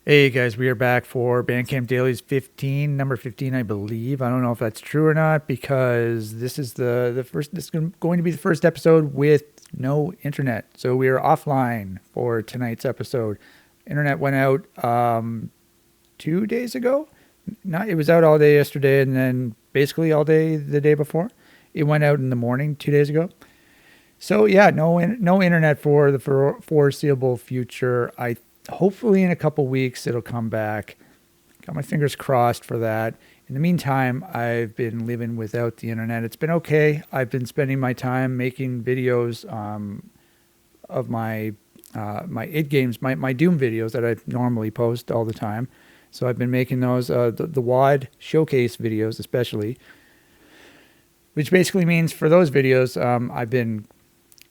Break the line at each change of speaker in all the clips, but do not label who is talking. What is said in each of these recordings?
Hey guys, we are back for Bandcamp Dailies 15, number 15, I believe. I don't know if that's true or not because this is the first. This is going to be the first episode with no internet, so we are offline for tonight's episode. Internet went out 2 days ago. Not, it was out all day yesterday, and then basically all day the day before. It went out in the morning 2 days ago. So yeah, no internet for the foreseeable future. Hopefully in a couple weeks it'll come back. Got my fingers crossed for that. In the meantime, I've been living without the internet. It's been okay. I've been spending my time making videos of my id games, my Doom videos that I normally post all the time. So I've been making those the WAD showcase videos especially, which basically means for those videos I've been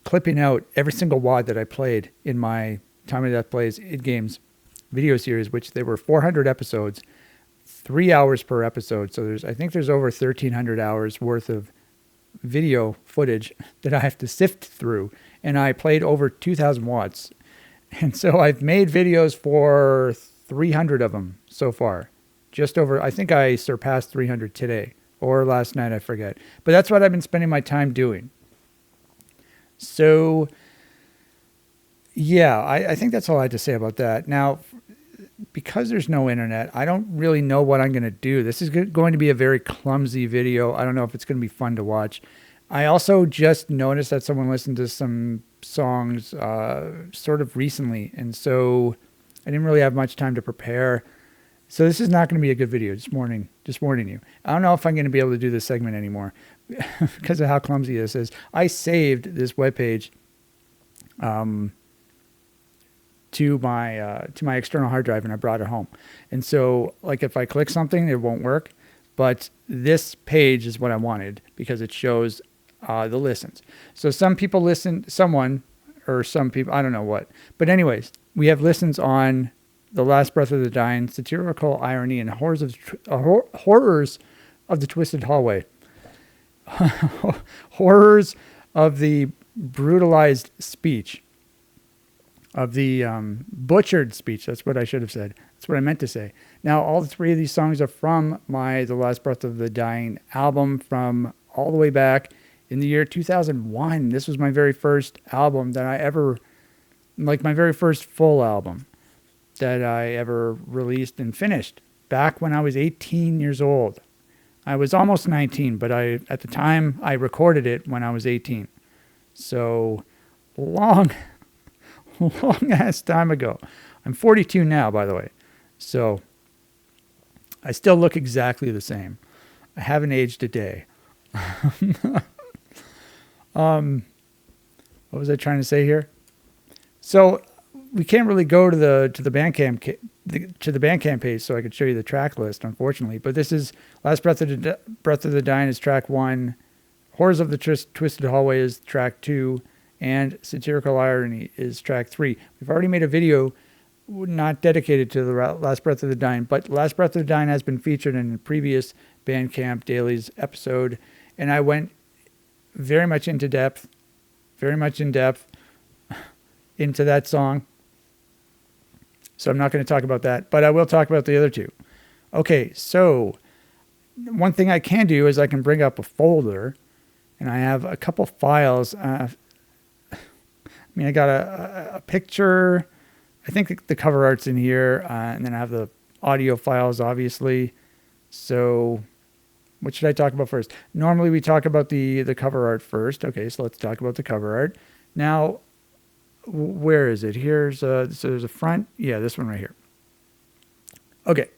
clipping out every single WAD that I played in my Time of Death Plays id Games video series, which there were 400 episodes, 3 hours per episode. So I think there's over 1,300 hours worth of video footage that I have to sift through. And I played over 2,000 watts. And so I've made videos for 300 of them so far. Just over, I think I surpassed 300 today or last night, I forget. But that's what I've been spending my time doing. So yeah, I think that's all I had to say about that. Now, because there's no internet, I don't really know what I'm going to do. This is going to be a very clumsy video. I don't know if it's going to be fun to watch. I also just noticed that someone listened to some songs sort of recently, and so I didn't really have much time to prepare. So this is not going to be a good video. Just warning you. I don't know if I'm going to be able to do this segment anymore because of how clumsy this is. I saved this webpage to my external hard drive, and I brought it home. And so, like, if I click something, it won't work. But this page is what I wanted because it shows the listens. So some people, I don't know what. But anyways, we have listens on The Last Breath of the Dying, Satirical Irony, and Horrors of the Twisted Hallway. Horrors of the Brutalized Speech. Of the butchered speech. That's what I should have said. That's what I meant to say. Now, all three of these songs are from my The Last Breath of the Dying album from all the way back in the year 2001. This was my very first album that I ever, like my very first full album that I ever released and finished back when I was 18 years old. I was almost 19, but at the time I recorded it when I was 18. So long ass time ago. I'm 42 now, by the way. So I still look exactly the same. I haven't aged a day. What was I trying to say here? So we can't really go to the Bandcamp page so I could show you the track list, unfortunately. But this is Last Breath of the Dying is track 1. Horrors of the Twisted Hallway is track 2. And Satirical Irony is track 3. We've already made a video not dedicated to the Last Breath of the Dying, but Last Breath of the Dying has been featured in a previous Bandcamp Dailies episode, and I went very much in depth into that song. So I'm not going to talk about that, but I will talk about the other two. Okay, so one thing I can do is I can bring up a folder, and I have a couple files. I got a picture. I think the cover art's in here, and then I have the audio files, obviously. So what should I talk about first? Normally we talk about the cover art first. Okay, so let's talk about the cover art. Now, where is it? Here's so there's a front. Yeah, this one right here. Okay.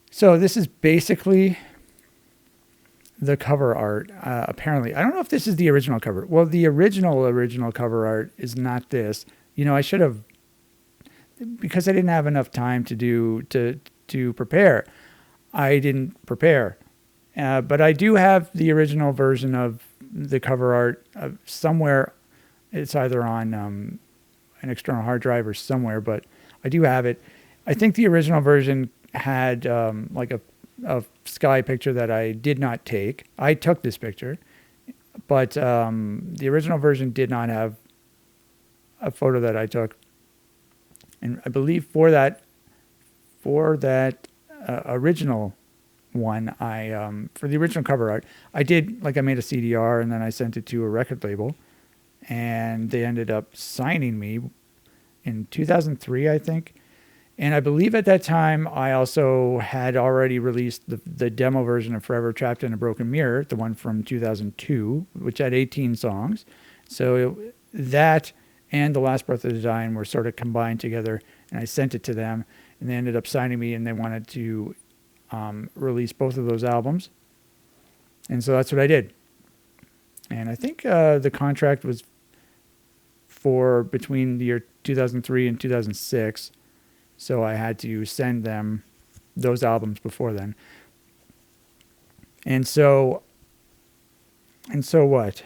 So this is basically the cover art, apparently. I don't know if this is the original cover. Well, the original cover art is not this. I should have, because I didn't have enough time to prepare. I didn't prepare. But I do have the original version of the cover art somewhere. It's either on an external hard drive or somewhere, but I do have it. I think the original version had like a sky picture that I did not take. I took this picture, but the original version did not have a photo that I took. And I believe for that original one, for the original cover art, I made a CDR and then I sent it to a record label, and they ended up signing me in 2003, I think. And I believe at that time I also had already released the demo version of Forever Trapped in a Broken Mirror, the one from 2002, which had 18 songs. So that and The Last Breath of the Dying were sort of combined together, and I sent it to them, and they ended up signing me, and they wanted to release both of those albums. And so that's what I did. And I think the contract was for between the year 2003 and 2006. So I had to send them those albums before then. And so what?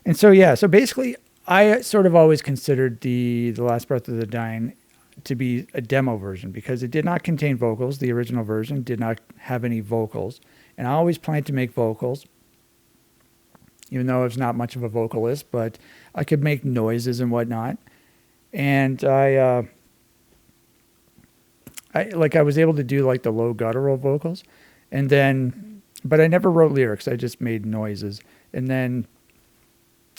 And so, yeah, so basically I sort of always considered the Last Breath of the Dying to be a demo version because it did not contain vocals. The original version did not have any vocals. And I always planned to make vocals, even though I was not much of a vocalist, but I could make noises and whatnot. And I was able to do like the low guttural vocals, but I never wrote lyrics. I just made noises. And then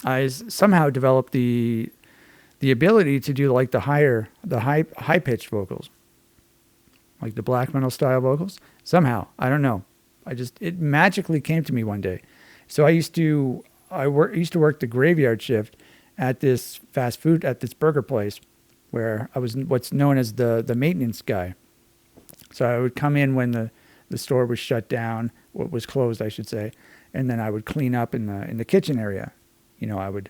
I somehow developed the ability to do like the high pitched vocals, like the black metal style vocals. Somehow, I don't know. It magically came to me one day. So I used to work the graveyard shift at this burger place where I was what's known as the maintenance guy. So I would come in when the store was shut down, what was closed, I should say, and then I would clean up in the kitchen area. I would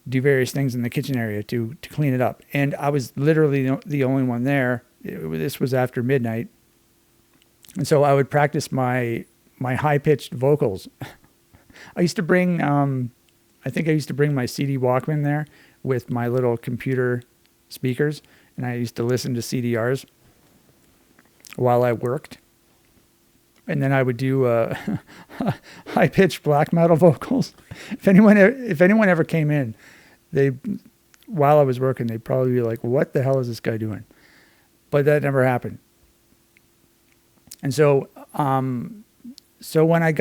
do various things in the kitchen area to clean it up. And I was literally the only one there. This was after midnight. And so I would practice my high-pitched vocals. I used to bring, I think I used to bring my CD Walkman there with my little computer speakers, and I used to listen to CDRs while I worked. And then I would do high-pitched black metal vocals. If anyone ever came in, while I was working, they'd probably be like, "What the hell is this guy doing?" But that never happened. And so, what am I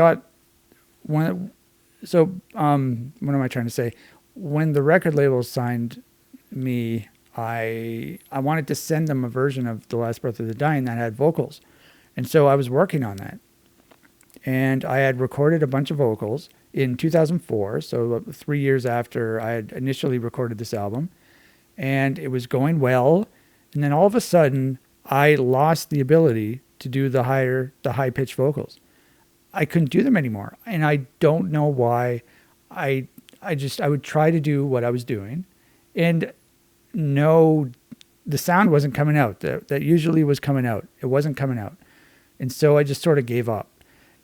trying to say? When the record label signed me, I wanted to send them a version of The Last Breath of the Dying that had vocals. And so I was working on that. And I had recorded a bunch of vocals in 2004, so 3 years after I had initially recorded this album. And it was going well. And then all of a sudden, I lost the ability to do the high-pitched vocals. I couldn't do them anymore. And I don't know why. I would try to do what I was doing. And no, the sound wasn't coming out. That usually was coming out. It wasn't coming out. And so I just sort of gave up.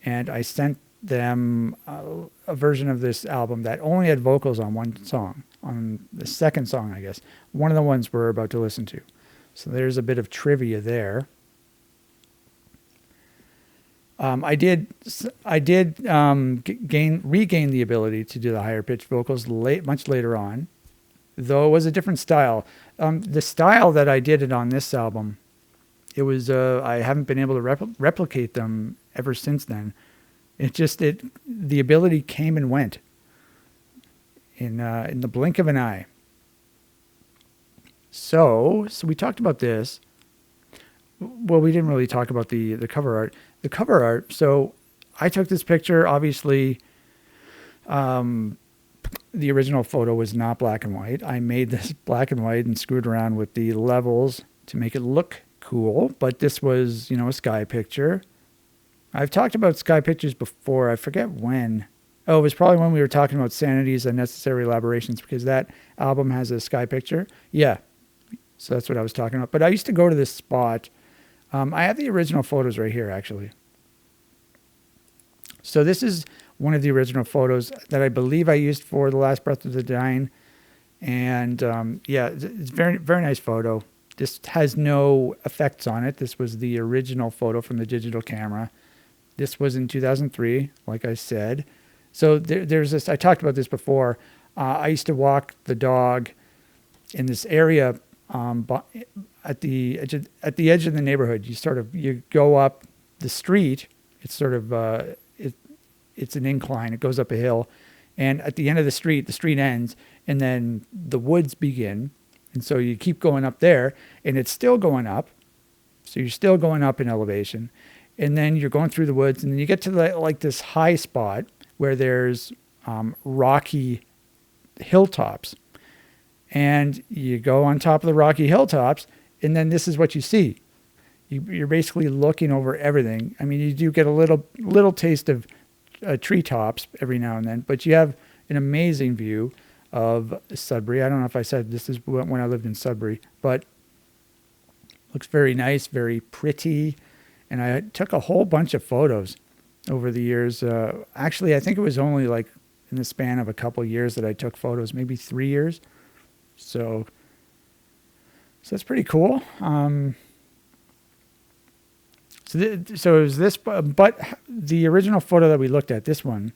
And I sent them a version of this album that only had vocals on one song, on the second song, I guess. One of the ones we're about to listen to. So there's a bit of trivia there. I did regain the ability to do the higher pitched vocals much later on, though it was a different style. The style that I did it on this album, it was I haven't been able to replicate them ever since then. The ability came and went in the blink of an eye. So we talked about this. Well, we didn't really talk about the cover art. The cover art, so I took this picture. Obviously, the original photo was not black and white. I made this black and white and screwed around with the levels to make it look cool. But this was, a sky picture. I've talked about sky pictures before. I forget when. Oh, it was probably when we were talking about Sanity's Unnecessary Elaborations, because that album has a sky picture. Yeah. So that's what I was talking about. But I used to go to this spot. I have the original photos right here, actually. So this is one of the original photos that I believe I used for The Last Breath of the Dying. And it's very, very nice photo. This has no effects on it. This was the original photo from the digital camera. This was in 2003, like I said. So there's this, I talked about this before. I used to walk the dog in this area at the edge of the neighborhood. You go up the street. It's sort of it's an incline. It goes up a hill, and at the end of the street ends, and then the woods begin. And so you keep going up there, and it's still going up. So you're still going up in elevation, and then you're going through the woods, and then you get to this high spot where there's rocky hilltops, and you go on top of the rocky hilltops, and then this is what you see. You're basically looking over everything. I mean, you do get a little taste of treetops every now and then, but you have an amazing view of Sudbury. I don't know if I said this is when I lived in Sudbury, but looks very nice, very pretty. And I took a whole bunch of photos over the years. Actually, I think it was only like in the span of a couple of years that I took photos, maybe 3 years. So that's pretty cool. So it was this, but the original photo that we looked at, this one,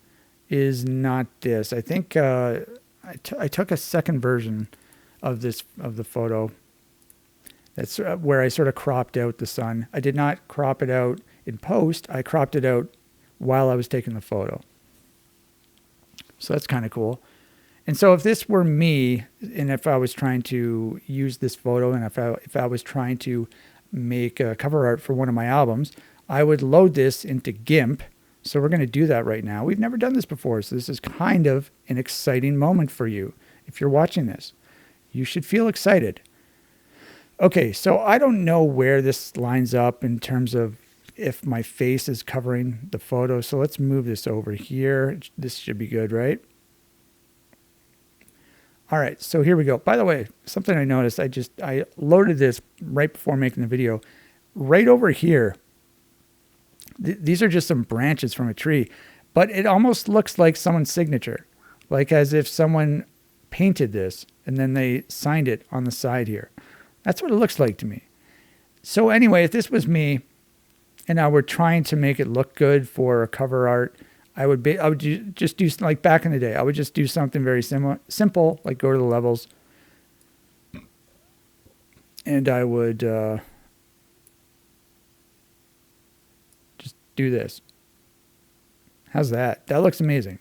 is not this. I think I took a second version of the photo. That's where I sort of cropped out the sun. I did not crop it out in post. I cropped it out while I was taking the photo. So that's kind of cool. And so if this were me, and if I was trying to use this photo, and if I was trying to make a cover art for one of my albums, I would load this into GIMP. So we're going to do that right now. We've never done this before, so this is kind of an exciting moment for you. If you're watching this, you should feel excited. Okay, so I don't know where this lines up in terms of if my face is covering the photo. So let's move this over here. This should be good, right? All right, so here we go. By the way, something I noticed, I loaded this right before making the video. Right over here, these are just some branches from a tree, but it almost looks like someone's signature, like as if someone painted this and then they signed it on the side here. That's what it looks like to me. So anyway, if this was me and I were trying to make it look good for a cover art, I would just do, like back in the day, I would just do something very simple, like go to the levels, and I would just do this. How's that? That looks amazing.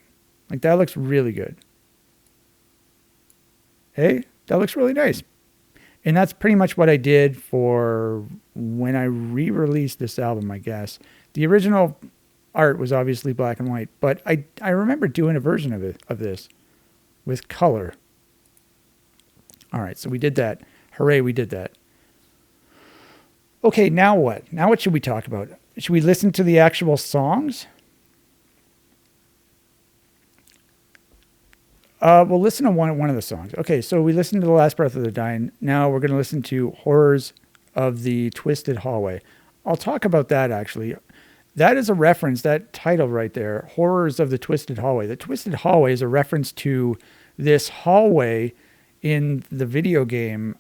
Like that looks really good. Hey, that looks really nice. And that's pretty much what I did for when I re-released this album, I guess. The original art was obviously black and white, but I remember doing a version of this with color. All right, so we did that. Hooray, we did that. Okay, now what? Now what should we talk about? Should we listen to the actual songs? We'll listen to one of the songs. Okay, so we listened to The Last Breath of the Dying. Now we're going to listen to Horrors of the Twisted Hallway. I'll talk about that, actually. That is a reference, that title right there, Horrors of the Twisted Hallway. The Twisted Hallway is a reference to this hallway in the video game.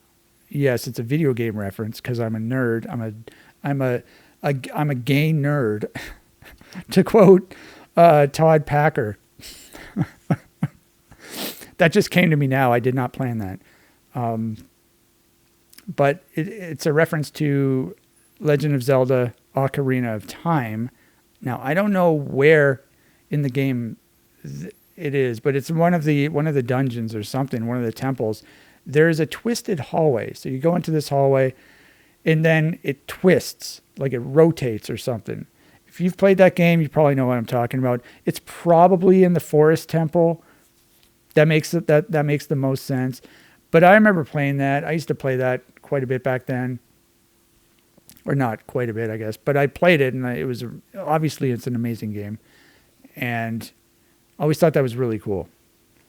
Yes, it's a video game reference because I'm a nerd. I'm a gay nerd, to quote Todd Packer. That just came to me now. I did not plan that. But it's a reference to Legend of Zelda Ocarina of Time. Now, I don't know where in the game it is, but it's one of the dungeons or something, one of the temples. There's a twisted hallway. So you go into this hallway and then it twists, like it rotates or something. If you've played that game, you probably know what I'm talking about. It's probably in the Forest Temple. That makes the most sense. But I remember playing that. I used to play that quite a bit back then. Or not quite a bit, I guess. But I played it, and it was obviously it's an amazing game. And I always thought that was really cool.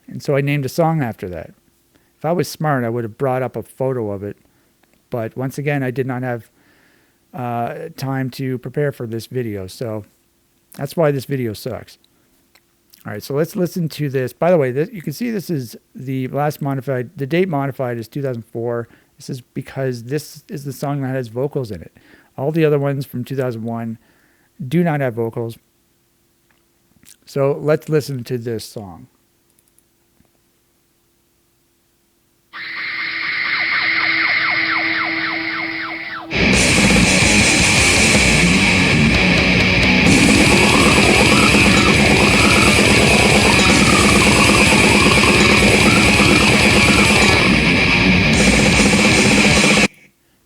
And so I named a song after that. If I was smart, I would have brought up a photo of it. But once again, I did not have time to prepare for this video. So that's why this video sucks. All right, so let's listen to this. By the way, you can see this is the last modified. The date modified is 2004. This is because this is the song that has vocals in it. All the other ones from 2001 do not have vocals. So let's listen to this song.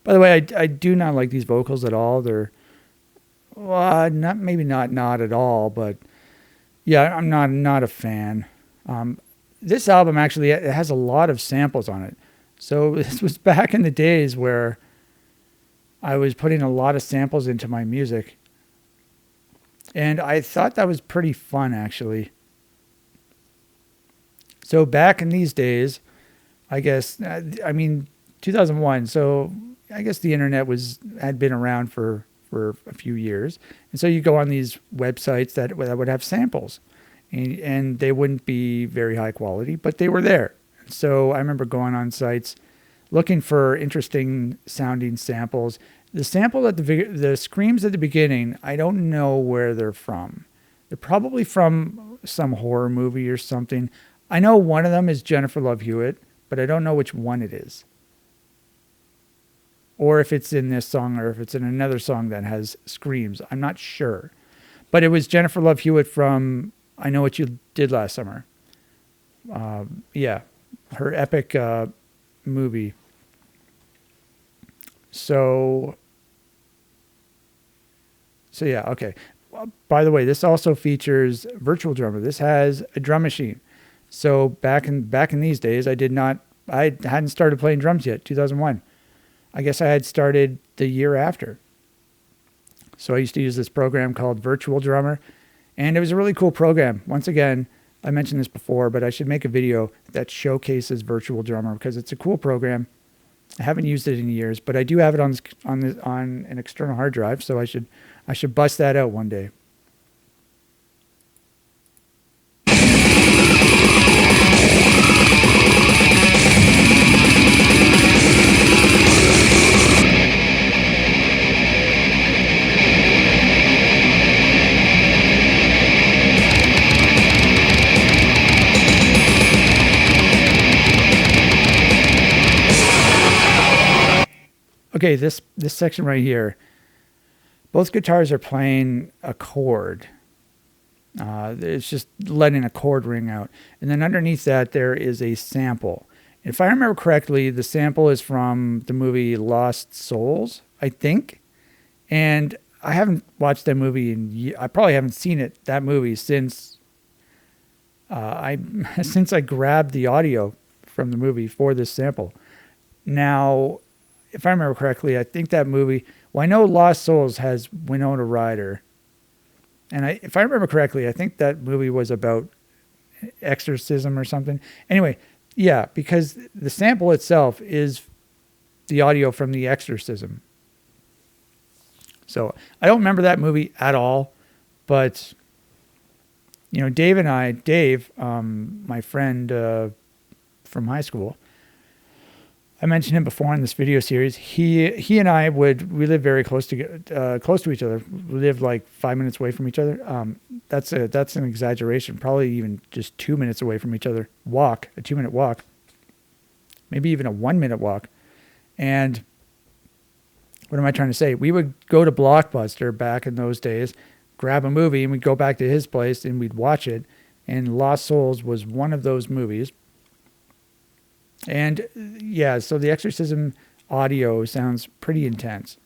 By the way, I do not like these vocals at all. They're not at all, but yeah, I'm not a fan. This album actually, it has a lot of samples on it. So this was back in the days where I was putting a lot of samples into my music. And I thought that was pretty fun, actually. So back in these days, I guess, 2001. So I guess the internet had been around for a few years. And so you go on these websites that would have samples. And they wouldn't be very high quality, but they were there. So I remember going on sites looking for interesting sounding samples. The sample the screams at the beginning, I don't know where they're from. They're probably from some horror movie or something. I know one of them is Jennifer Love Hewitt, but I don't know which one it is. Or if it's in this song or if it's in another song that has screams. I'm not sure. But it was Jennifer Love Hewitt from I Know What You Did Last Summer. Yeah, her epic movie. So yeah, okay. By the way, this also features Virtual Drummer. This has a drum machine. So back in these days, I hadn't started playing drums yet, 2001. I guess I had started the year after. So I used to use this program called Virtual Drummer, and it was a really cool program. Once again, I mentioned this before, but I should make a video that showcases Virtual Drummer because it's a cool program. I haven't used it in years, but I do have it on an external hard drive, so I should bust that out one day. Okay, this section right here, both guitars are playing a chord. It's just letting a chord ring out. And then underneath that, there is a sample. If I remember correctly, the sample is from the movie Lost Souls, I think. And I haven't watched that movie I probably haven't seen that movie since I grabbed the audio from the movie for this sample. Now, if I remember correctly, I think that movie, I know Lost Souls has Winona Ryder. And if I remember correctly, I think that movie was about exorcism or something. Anyway, yeah, because the sample itself is the audio from The Exorcism. So I don't remember that movie at all, but Dave, my friend from high school, I mentioned him before in this video series. He and I we live very close to each other. We live like 5 minutes away from each other. That's an exaggeration. Probably even just 2 minutes away from each other. A 2-minute walk, maybe even a 1-minute walk. And what am I trying to say? We would go to Blockbuster back in those days, grab a movie, and we'd go back to his place and we'd watch it. And Lost Souls was one of those movies. And yeah, so the Exorcism audio sounds pretty intense.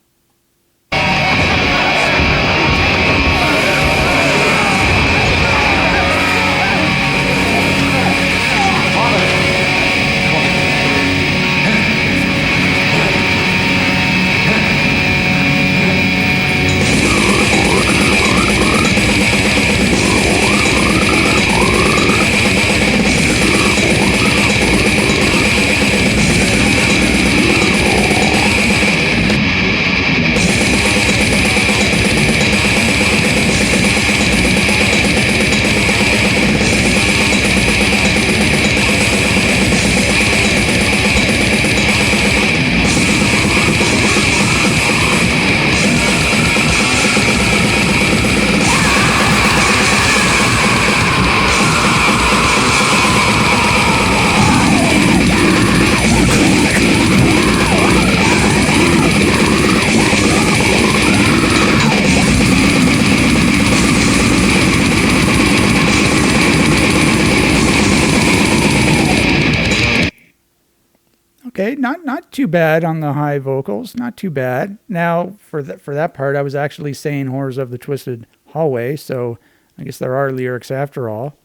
Okay, not too bad on the high vocals, not too bad. Now for that part, I was actually saying "Horrors of the Twisted Hallway," so I guess there are lyrics after all.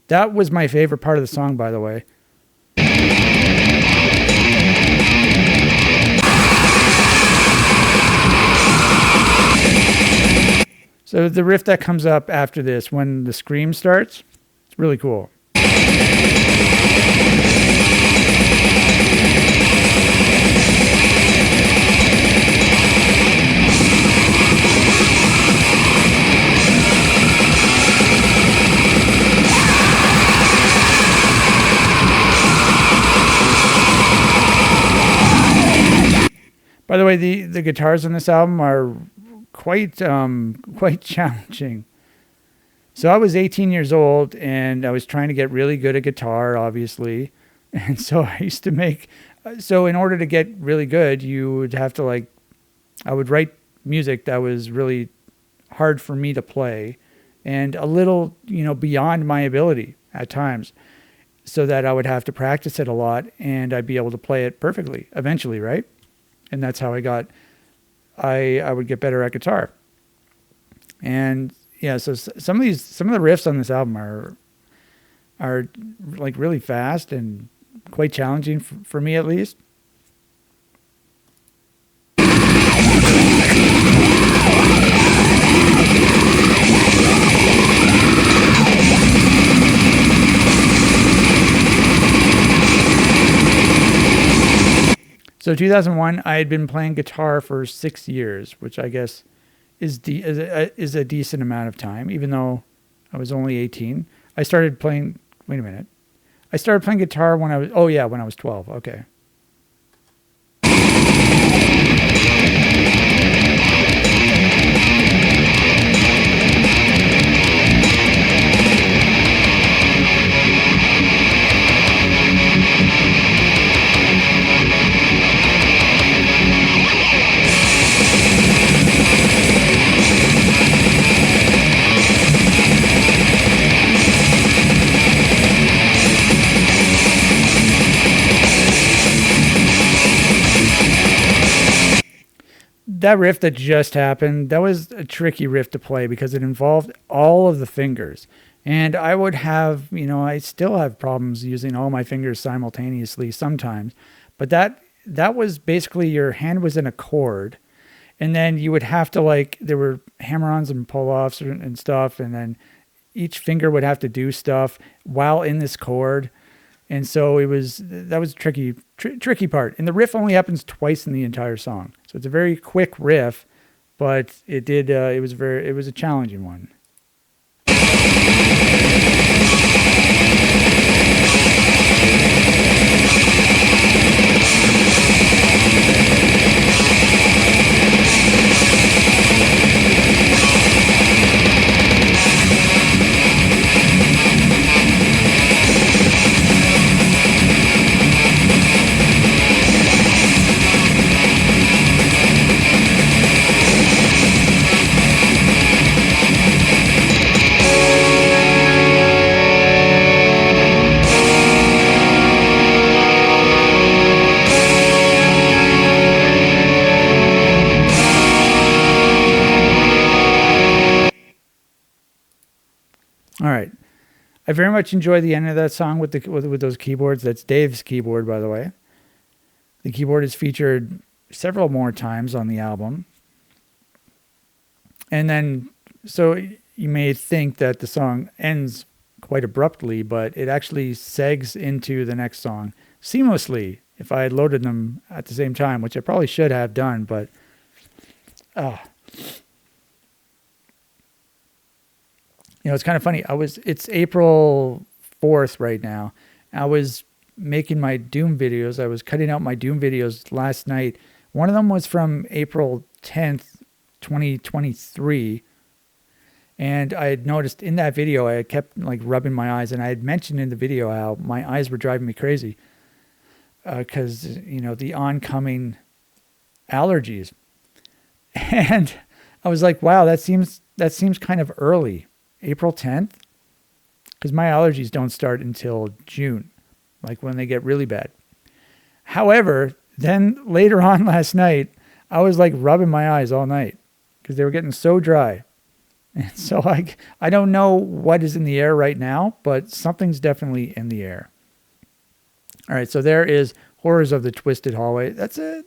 That was my favorite part of the song, by the way. So the riff that comes up after this, when the scream starts, it's really cool. By the way, the guitars on this album are quite challenging. So I was 18 years old and I was trying to get really good at guitar, obviously. And so I used to make, so in order to get really good, you would have to I would write music that was really hard for me to play and a little, beyond my ability at times, so that I would have to practice it a lot and I'd be able to play it perfectly eventually, right? And that's how I would get better at guitar. And yeah, so some of the riffs on this album are like really fast and quite challenging for me at least. So 2001, I had been playing guitar for 6 years, which I guess is a decent amount of time, even though I was only 18. I started playing. Wait a minute. I started playing guitar when I was. Oh yeah, when I was 12. Okay. That riff that just happened, that was a tricky riff to play because it involved all of the fingers. And I would have, I still have problems using all my fingers simultaneously sometimes. But that was basically your hand was in a chord. And then you would have to there were hammer-ons and pull-offs and stuff. And then each finger would have to do stuff while in this chord. And so that was tricky part. And the riff only happens twice in the entire song. So it's a very quick riff, but it was a challenging one. All right. I very much enjoy the end of that song with those keyboards. That's Dave's keyboard, by the way. The keyboard is featured several more times on the album. And then, so you may think that the song ends quite abruptly, but it actually segs into the next song seamlessly if I had loaded them at the same time, which I probably should have done, but it's kind of funny. It's April 4th right now. I was making my Doom videos. I was cutting out my Doom videos last night. One of them was from April 10th, 2023. And I had noticed in that video, I kept rubbing my eyes. And I had mentioned in the video how my eyes were driving me crazy. Because, the oncoming allergies. And I was like, wow, that seems kind of early. April 10th, because my allergies don't start until June, when they get really bad. However, then later on last night, I was like rubbing my eyes all night because they were getting so dry. And so I don't know what is in the air right now, but something's definitely in the air. All right, so there is Horrors of the Twisted Hallway. That's a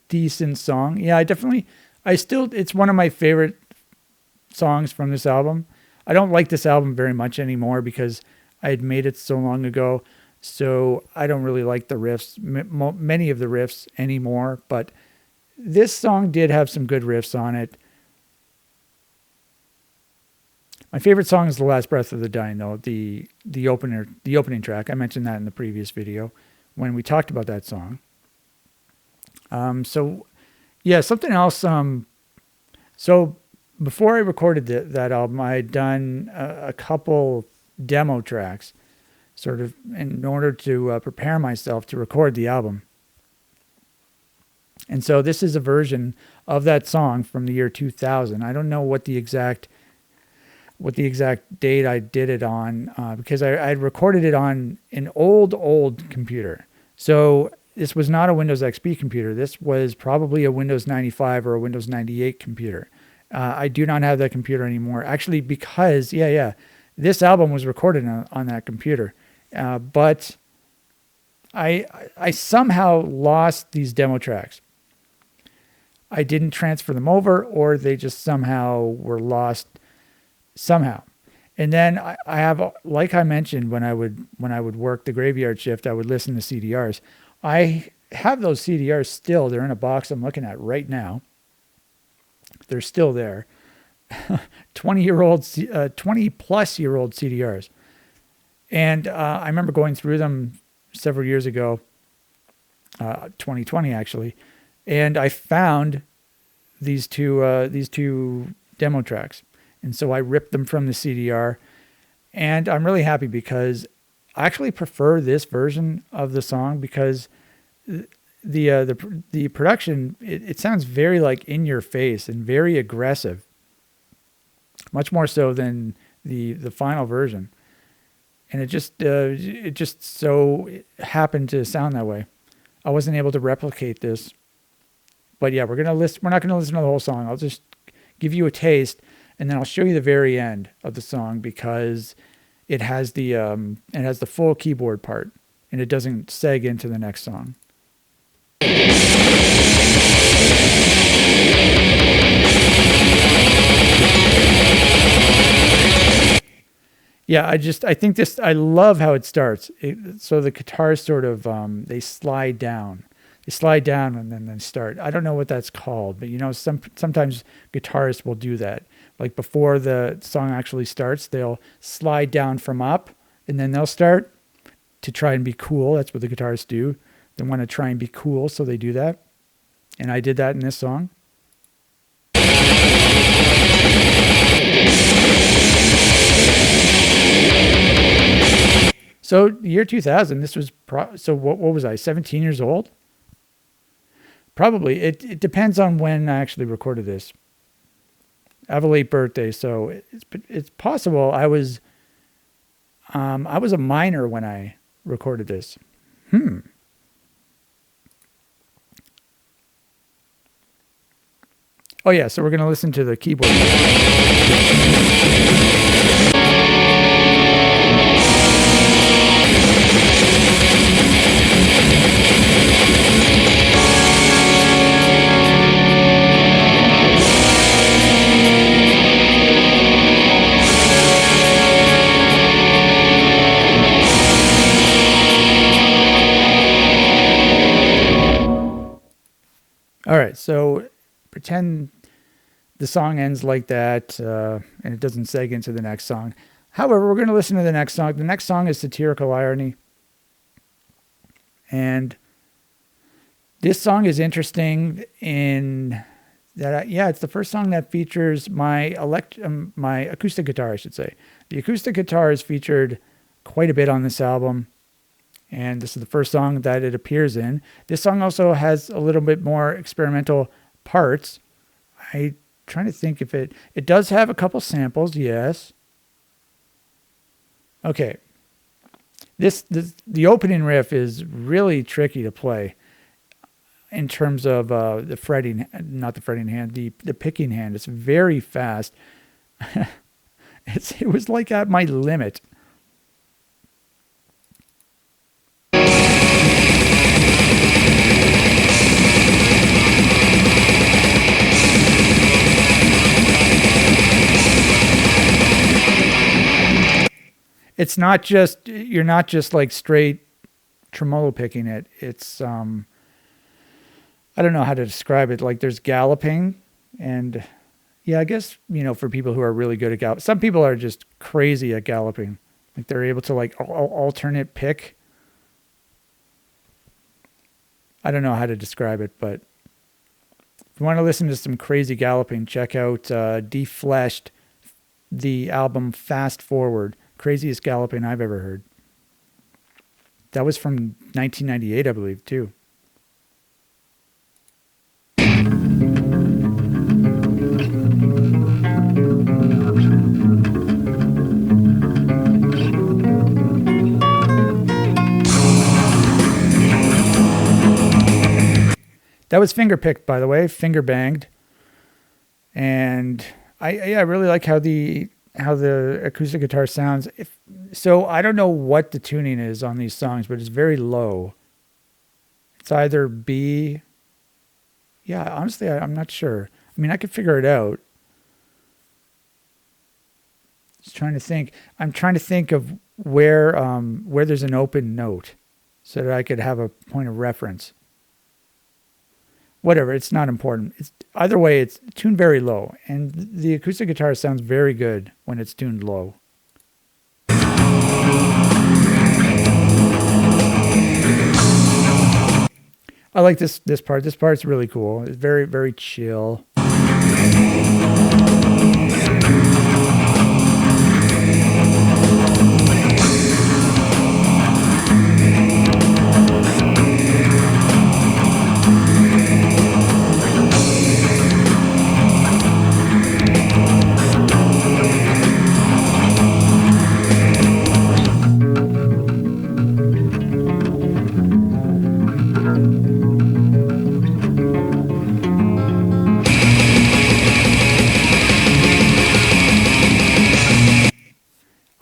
decent song. Yeah, it's one of my favorite songs from this album. I don't like this album very much anymore because I had made it so long ago. So I don't really like the riffs, many of the riffs anymore, but this song did have some good riffs on it. My favorite song is The Last Breath of the Dying, though, the opening track. I mentioned that in the previous video when we talked about that song. So yeah, something else. So before I recorded that album, I had done a couple demo tracks, sort of in order to prepare myself to record the album. And so this is a version of that song from the year 2000. I don't know what the exact date I did it on, because I had recorded it on an old computer. So this was not a Windows XP computer. This was probably a Windows 95 or a Windows 98 computer. I do not have that computer anymore, actually, because this album was recorded on that computer. But I somehow lost these demo tracks. I didn't transfer them over, or they just somehow were lost somehow. And then I have, like I mentioned, when I would work the graveyard shift, I would listen to CDRs. I have those CDRs still. They're in a box I'm looking at right now. They're still there. 20 plus year old CDRs. And I remember going through them several years ago, 2020 actually, and I found these two demo tracks. And so I ripped them from the CDR, and I'm really happy because I actually prefer this version of the song because the production, it sounds very like in your face and very aggressive, much more so than the final version. And it just so happened to sound that way. I wasn't able to replicate this, but yeah, we're not going to listen to the whole song. I'll just give you a taste, and then I'll show you the very end of the song because it has the full keyboard part, and it doesn't seg into the next song. Yeah, I love how it starts. So the guitars sort of, they slide down. They slide down and then they start. I don't know what that's called, but sometimes guitarists will do that. Like before the song actually starts, they'll slide down from up and then they'll start to try and be cool. That's what the guitarists do. They want to try and be cool, so they do that. And I did that in this song. So the year 2000, this was, what was I, 17 years old? Probably. It depends on when I actually recorded this. I have a late birthday, so it's possible I was a minor when I recorded this. Oh yeah, so we're going to listen to the keyboard. All right, so pretend the song ends like that, and it doesn't seg into the next song. However, we're going to listen to the next song. The next song is Satirical Irony. And this song is interesting in that, it's the first song that features my acoustic guitar, I should say. The acoustic guitar is featured quite a bit on this album. And this is the first song that it appears in. This song also has a little bit more experimental parts. I'm trying to think if it does have a couple samples, yes. Okay. The opening riff is really tricky to play in terms of the fretting, not the fretting hand, the picking hand. It's very fast. It was like at my limit. It's not just, you're not just like straight tremolo picking it. It's I don't know how to describe it. Like there's galloping, and yeah, I guess, for people who are really good at galloping, some people are just crazy at galloping. Like they're able to like alternate pick. I don't know how to describe it, but if you want to listen to some crazy galloping, check out Defleshed, the album Fast Forward. Craziest galloping I've ever heard. That was from 1998, I believe, too. That was finger picked, by the way, finger banged. And I really like how the acoustic guitar sounds. So I don't know what the tuning is on these songs, but it's very low. It's either B. Yeah, honestly, I'm not sure. I mean, I could figure it out. Just trying to think. I'm trying to think of where there's an open note so that I could have a point of reference. Whatever, it's not important. Either way, it's tuned very low, and the acoustic guitar sounds very good when it's tuned low. I like this part. This part's really cool. It's very, very chill.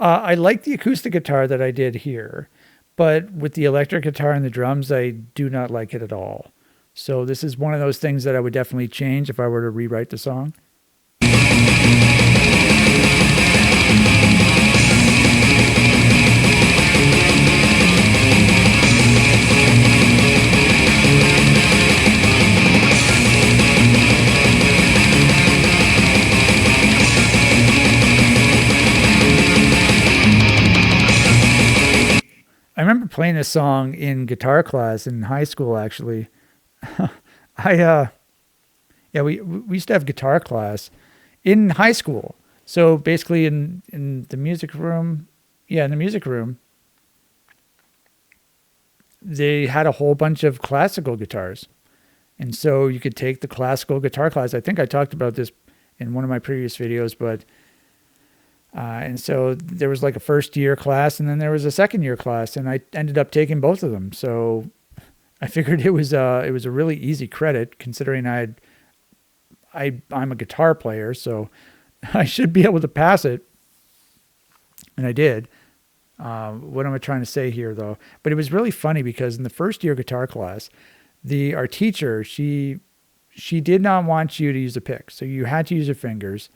I like the acoustic guitar that I did here, but with the electric guitar and the drums, I do not like it at all. So this is one of those things that I would definitely change if I were to rewrite the song. I remember playing this song in guitar class in high school, actually. We used to have guitar class in high school. So basically in the music room, they had a whole bunch of classical guitars. And so you could take the classical guitar class. I think I talked about this in one of my previous videos, but and so there was like a first year class, and then there was a second year class, and I ended up taking both of them. So I figured it was a really easy credit, considering I'm a guitar player, so I should be able to pass it, and I did. What am I trying to say here, though? But it was really funny because in the first year guitar class, our teacher, she did not want you to use a pick, so you had to use your fingers.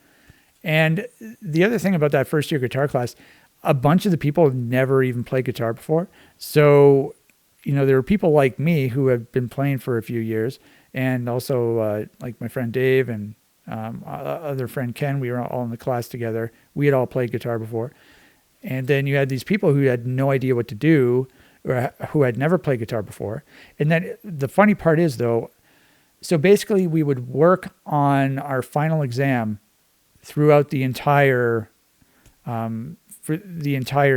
And the other thing about that first year guitar class, a bunch of the people have never even played guitar before. So, there were people like me who have been playing for a few years, and also like my friend Dave and other friend Ken. We were all in the class together. We had all played guitar before. And then you had these people who had no idea what to do, or who had never played guitar before. And then the funny part is, though, so basically we would work on our final exam throughout the entire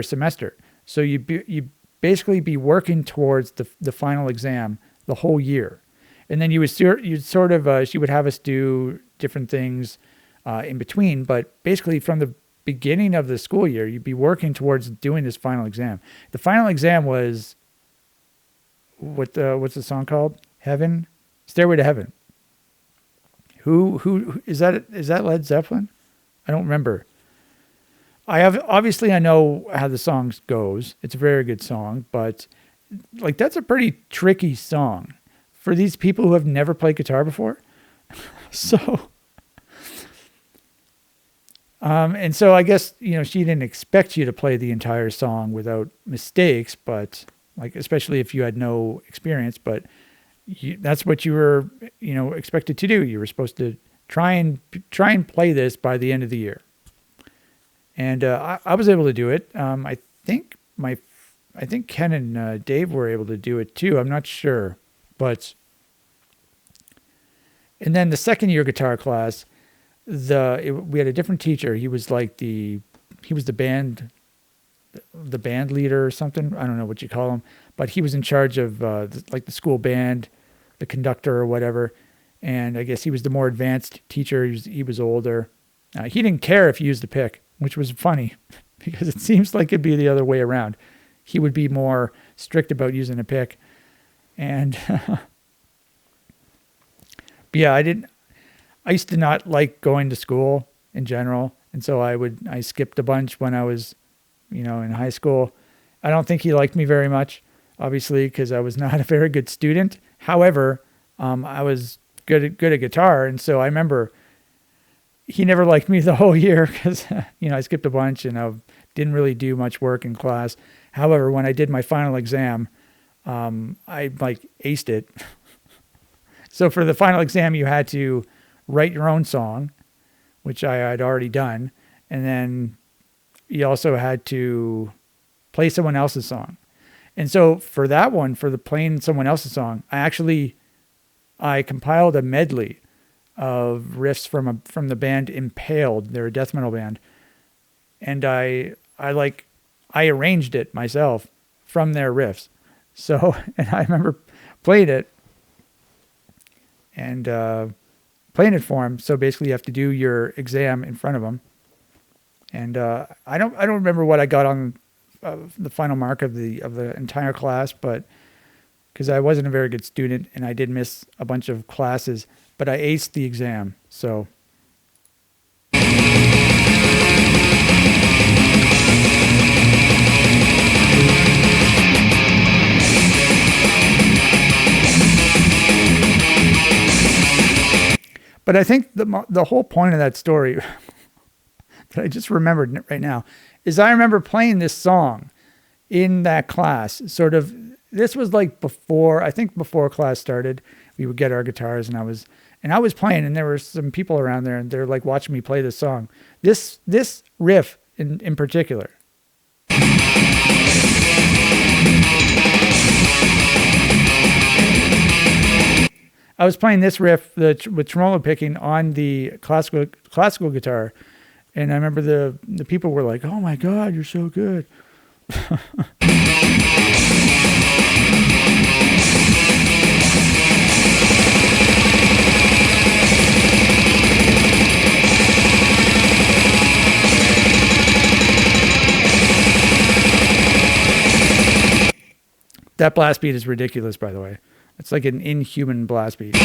semester. So you basically be working towards the final exam the whole year, and then she would have us do different things in between. But basically, from the beginning of the school year, you'd be working towards doing this final exam. The final exam was what's the song called? Heaven, Stairway to Heaven. Who is that? Is that Led Zeppelin? I don't remember. I know how the song goes. It's a very good song, but like that's a pretty tricky song for these people who have never played guitar before. So, and so I guess, she didn't expect you to play the entire song without mistakes, but like, especially if you had no experience, but that's what you were, expected to do. You were supposed to try and play this by the end of the year. And I was able to do it. I think Ken and Dave were able to do it too. I'm not sure, and then the second year guitar class, we had a different teacher. He was like the band leader or something. I don't know what you call him, but he was in charge of the school band, the conductor or whatever. And I guess he was the more advanced teacher. He was older. He didn't care if you used the pick, which was funny because it seems like it'd be the other way around. He would be more strict about using a pick. And but yeah, I used to not like going to school in general. And so I skipped a bunch when I was, in high school. I don't think he liked me very much, obviously, because I was not a very good student. However, I was good at guitar. And so I remember he never liked me the whole year because, I skipped a bunch and I didn't really do much work in class. However, when I did my final exam, I aced it. So for the final exam, you had to write your own song, which I had already done. And then you also had to play someone else's song. And so for that one, for the playing someone else's song, I compiled a medley of riffs from the band Impaled. They're a death metal band. And I arranged it myself from their riffs. So, and I remember playing it and playing it for him. So basically you have to do your exam in front of him. And I don't remember what I got on the final mark of the entire class, but because I wasn't a very good student and I did miss a bunch of classes, but I aced the exam. So but I think the whole point of that story that I just remembered right now is I remember playing this song in that class. Sort of, this was like before class started. We would get our guitars and I was playing, and there were some people around there and they're like watching me play this song. This riff in particular. I was playing this riff with tremolo picking on the classical guitar, and I remember the people were like, "Oh my God, you're so good!" That blast beat is ridiculous, by the way. It's like an inhuman blast beat.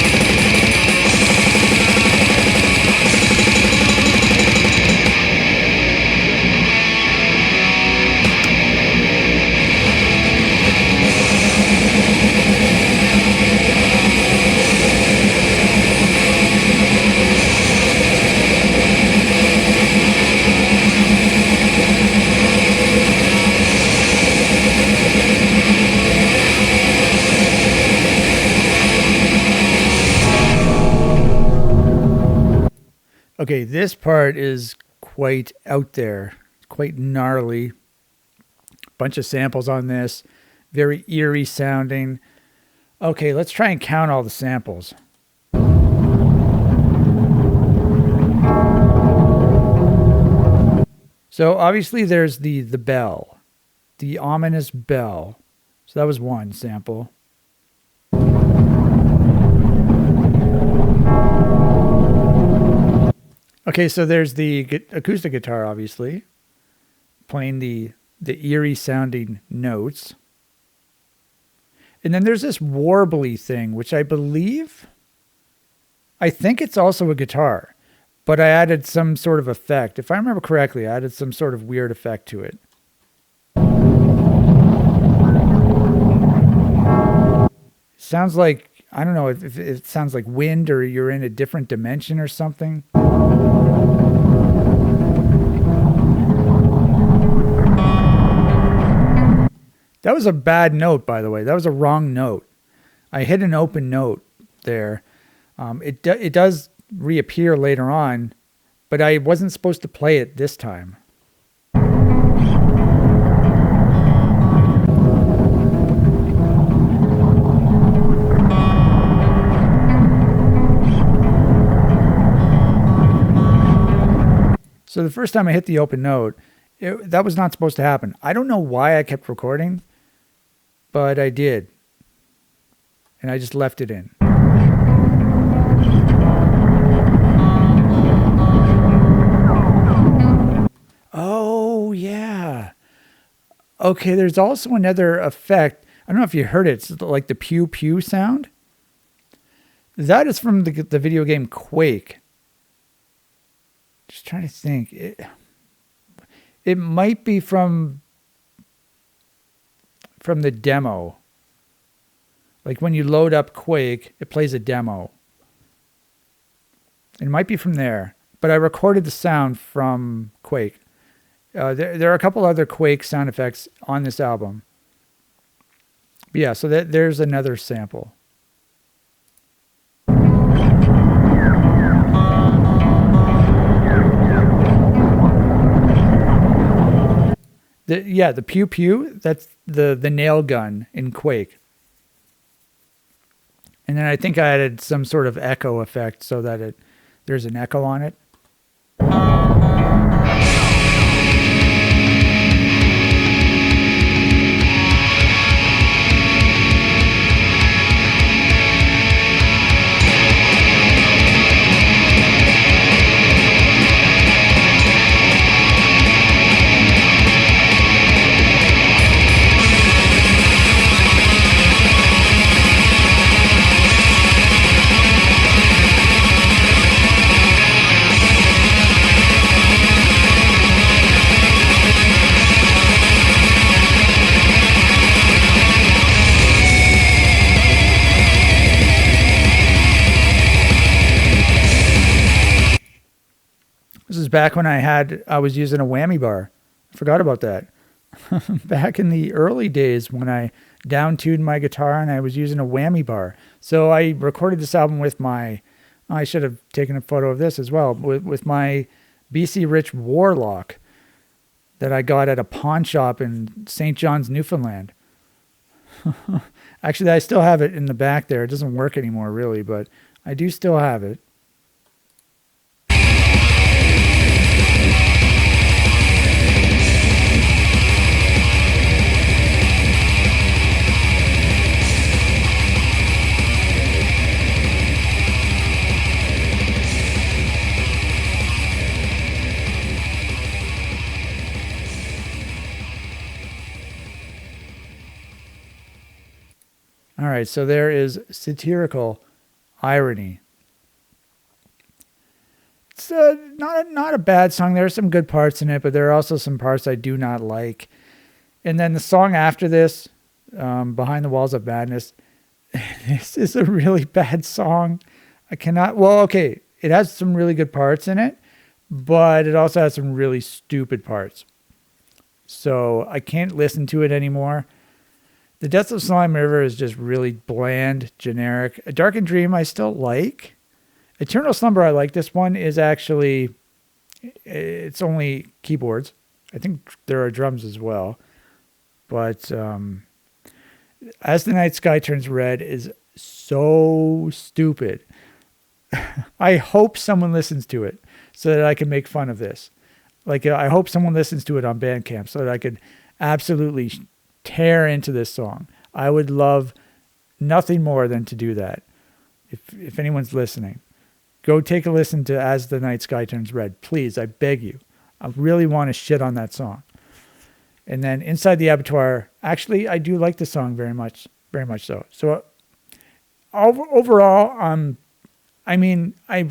Okay, this part is quite out there, quite gnarly. Bunch of samples on this, very eerie sounding. Okay, let's try and count all the samples. So obviously there's the bell, the ominous bell. So that was one sample. Okay, so there's the acoustic guitar, obviously, playing the eerie sounding notes. And then there's this warbly thing, which I think it's also a guitar, but I added some sort of effect. If I remember correctly, I added some sort of weird effect to it. Sounds like, I don't know if it sounds like wind or you're in a different dimension or something. That was a bad note, by the way. That was a wrong note. I hit an open note there. It does reappear later on, but I wasn't supposed to play it this time. So the first time I hit the open note, that was not supposed to happen. I don't know why I kept recording, but I did. And I just left it in. Oh, yeah. Okay, there's also another effect. I don't know if you heard it. It's like the pew pew sound. That is from the video game Quake. Just trying to think. It might be from the demo. Like when you load up Quake, it plays a demo. It might be from there, but I recorded the sound from Quake. There are a couple other Quake sound effects on this album. But yeah, so there's another sample. The pew pew, that's the nail gun in Quake. And then I think I added some sort of echo effect so that there's an echo on it. This is back when I was using a whammy bar. I forgot about that. Back in the early days when I down-tuned my guitar and I was using a whammy bar. So I recorded this album with I should have taken a photo of this as well, with my BC Rich Warlock that I got at a pawn shop in St. John's, Newfoundland. Actually, I still have it in the back there. It doesn't work anymore really, but I do still have it. All right, so there is Satirical Irony. It's not a bad song. There are some good parts in it, but there are also some parts I do not like. And then the song after this, Behind the Walls of Madness, this is a really bad song. It has some really good parts in it, but it also has some really stupid parts. So I can't listen to it anymore. The Death of Slime River is just really bland, generic. A Darkened Dream I still like. Eternal Slumber I like. This one is actually, it's only keyboards. I think there are drums as well. But As the Night Sky Turns Red is so stupid. I hope someone listens to it so that I can make fun of this. Like, I hope someone listens to it on Bandcamp so that I could absolutely tear into this song. I would love nothing more than to do that if anyone's listening. Go take a listen to As the Night Sky Turns Red. Please, I beg you. I really want to shit on that song. And then Inside the Abattoir, actually, I do like the song very much so. So overall, I mean, I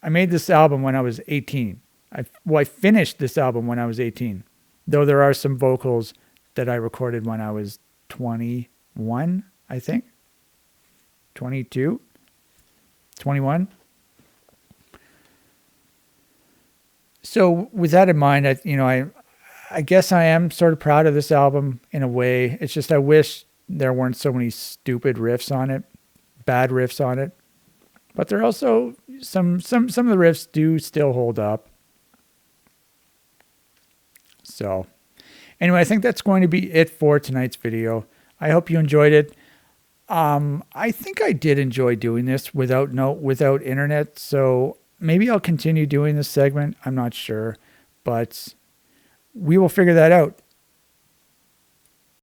made this album when I was 18. I finished this album when I was 18, though there are some vocals that I recorded when I was 21, I think. 22, 21. So with that in mind, I guess I am sort of proud of this album in a way. It's just I wish there weren't so many stupid riffs on it, bad riffs on it. But there are also some of the riffs do still hold up. So anyway, I think that's going to be it for tonight's video. I hope you enjoyed it. I think I did enjoy doing this without internet. So maybe I'll continue doing this segment. I'm not sure, but we will figure that out.